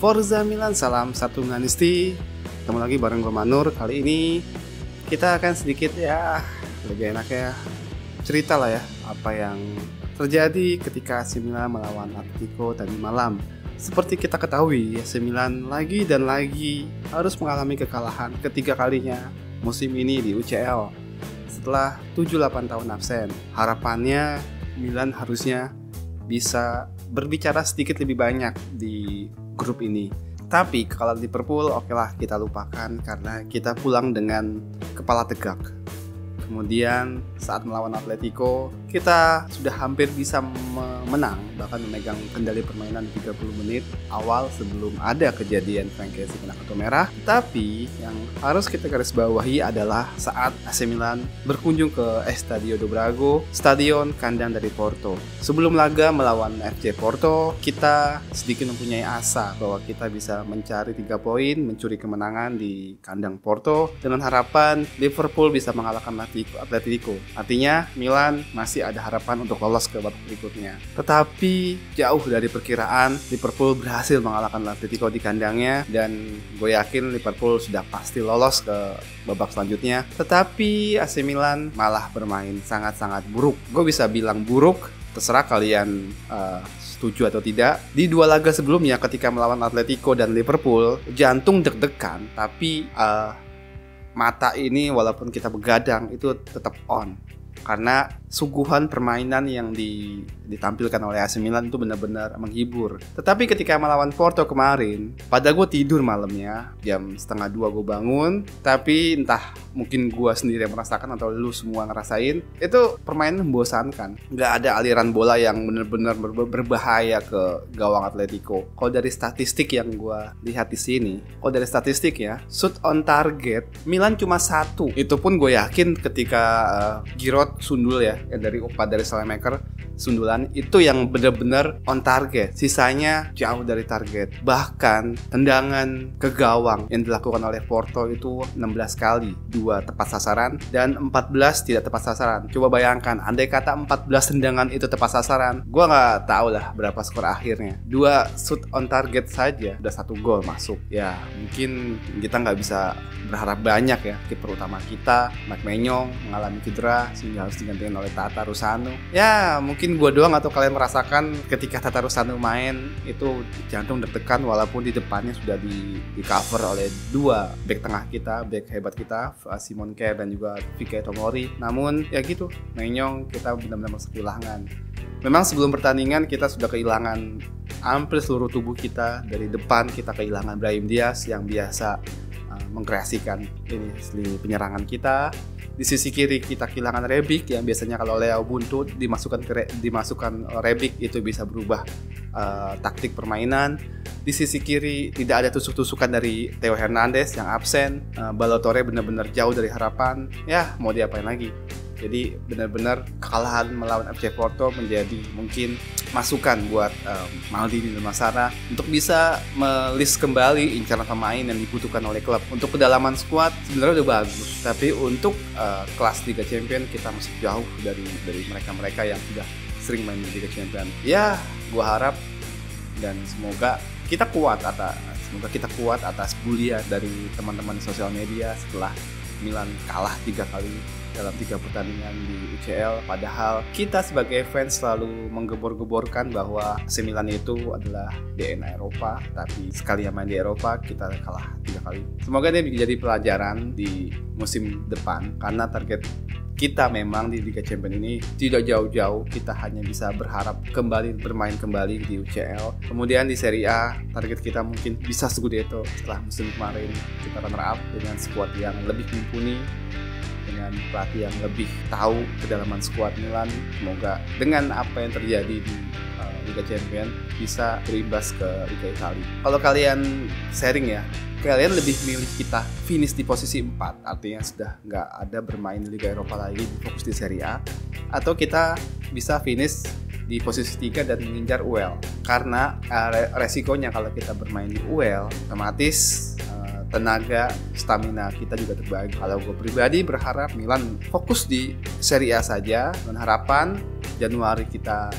Forza Milan, salam satu Milanisti. Ketemu lagi bareng gue Manur. Kali ini kita akan sedikit lebih enak cerita lah ya apa yang terjadi ketika AC Milan melawan Atletico tadi malam. Seperti kita ketahui, AC Milan lagi dan lagi harus mengalami kekalahan ketiga kalinya musim ini di UCL setelah 7-8 tahun absen. Harapannya Milan harusnya bisa berbicara sedikit lebih banyak di grup ini. Tapi kalau Liverpool, okelah kita lupakan karena kita pulang dengan kepala tegak. Kemudian saat melawan Atletico, kita sudah hampir bisa menang, bahkan memegang kendali permainan 30 menit awal sebelum ada kejadian Frank Kessie kena kartu merah. Tapi yang harus kita garis bawahi adalah saat AC Milan berkunjung ke Estadio do Braga, stadion kandang dari Porto. Sebelum laga melawan FC Porto, kita sedikit mempunyai asa bahwa kita bisa mencari 3 poin, mencuri kemenangan di kandang Porto dengan harapan Liverpool bisa mengalahkan Atletico. Artinya Milan masih ada harapan untuk lolos ke babak berikutnya. Tetapi jauh dari perkiraan, Liverpool berhasil mengalahkan Atletico di kandangnya dan gue yakin Liverpool sudah pasti lolos ke babak selanjutnya. Tetapi AC Milan malah bermain sangat-sangat buruk. Gue bisa bilang buruk, terserah kalian setuju atau tidak. Di 2 laga sebelumnya ketika melawan Atletico dan Liverpool, jantung deg-degan, tapi mata ini walaupun kita begadang itu tetap on karena suguhan permainan yang ditampilkan oleh AC Milan itu benar-benar menghibur. Tetapi ketika melawan Porto kemarin, pada gue tidur malamnya jam 1:30 gue bangun, tapi entah mungkin gue sendiri yang merasakan atau lu semua ngerasain, itu permainan membosankan. Nggak ada aliran bola yang benar-benar berbahaya ke gawang Atletico. Kalau dari statistik yang gue lihat di sini, shoot on target Milan cuma 1. Itu pun gue yakin ketika Giroud sundul ya, yang dari umpan dari Salemaker sundulan itu yang benar-benar on target, sisanya jauh dari target. Bahkan tendangan ke gawang yang dilakukan oleh Porto itu 16 kali, 2 tepat sasaran dan 14 tidak tepat sasaran. Coba bayangkan, andai kata 14 tendangan itu tepat sasaran, gua nggak tahu lah berapa skor akhirnya. 2 shoot on target saja udah 1 gol masuk. Ya mungkin kita nggak bisa berharap banyak ya. Kiper utama kita, Mike Maignan, mengalami cedera sehingga harus digantikan oleh Tata Rusano. Ya mungkin gue doang atau kalian merasakan ketika Tata Rusano main itu jantung deg-degan walaupun di depannya sudah di cover oleh 2 back tengah kita, back hebat kita, Simon Kjaer dan juga Fikayo Tomori. Namun ya gitu, Maignan kita benar-benar masuk kehilangan. Memang sebelum pertandingan kita sudah kehilangan hampir seluruh tubuh kita. Dari depan kita kehilangan Brahim Diaz yang biasa mengkreasikan ini penyerangan kita. Di sisi kiri kita kehilangan Rebic yang biasanya kalau Leo buntu dimasukkan Rebic itu bisa berubah taktik permainan. Di sisi kiri tidak ada tusuk-tusukan dari Theo Hernandez yang absen. Balotore benar-benar jauh dari harapan. Ya mau diapain lagi. Jadi benar-benar kekalahan melawan FC Porto menjadi mungkin masukan buat Maldini dan Massara untuk bisa melist kembali incaran pemain yang dibutuhkan oleh klub. Untuk kedalaman skuad sebenarnya udah bagus, tapi untuk kelas Liga Champions kita masih jauh dari mereka-mereka yang sudah sering main di Liga Champions. Ya, gua harap dan semoga kita kuat atas bulian dari teman-teman di sosial media setelah Milan kalah 3 kali dalam 3 pertandingan di UCL. Padahal kita sebagai fans selalu menggebor-geborkan bahwa AC Milan itu adalah DNA Eropa, tapi sekali yang main di Eropa kita kalah 3 kali. Semoga ini menjadi pelajaran di musim depan, karena target kita memang di Liga Champions ini tidak jauh-jauh. Kita hanya bisa berharap bermain kembali di UCL. Kemudian di Serie A target kita mungkin bisa Scudetto setelah musim kemarin kita runner up dengan skuad yang lebih mumpuni, dengan pelatih yang lebih tahu kedalaman skuad Milan. Semoga dengan apa yang terjadi di Liga Champions bisa berimbas ke Liga Italia. Kalau kalian sharing ya, kalian lebih milih kita finish di posisi 4, artinya sudah nggak ada bermain di Liga Eropa lagi, fokus di Serie A, atau kita bisa finish di posisi 3 dan mengincar UEL. Karena resikonya kalau kita bermain di UEL, otomatis tenaga, stamina kita juga terbagi. Kalau gue pribadi berharap Milan fokus di Serie A saja, dengan harapan Januari kita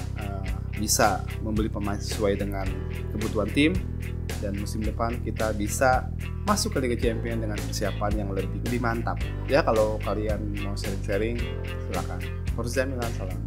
bisa membeli pemain sesuai dengan kebutuhan tim dan musim depan kita bisa masuk ke Liga Champions dengan persiapan yang lebih mantap. Ya kalau kalian mau sharing-sharing silakan. Forza Milan, salam.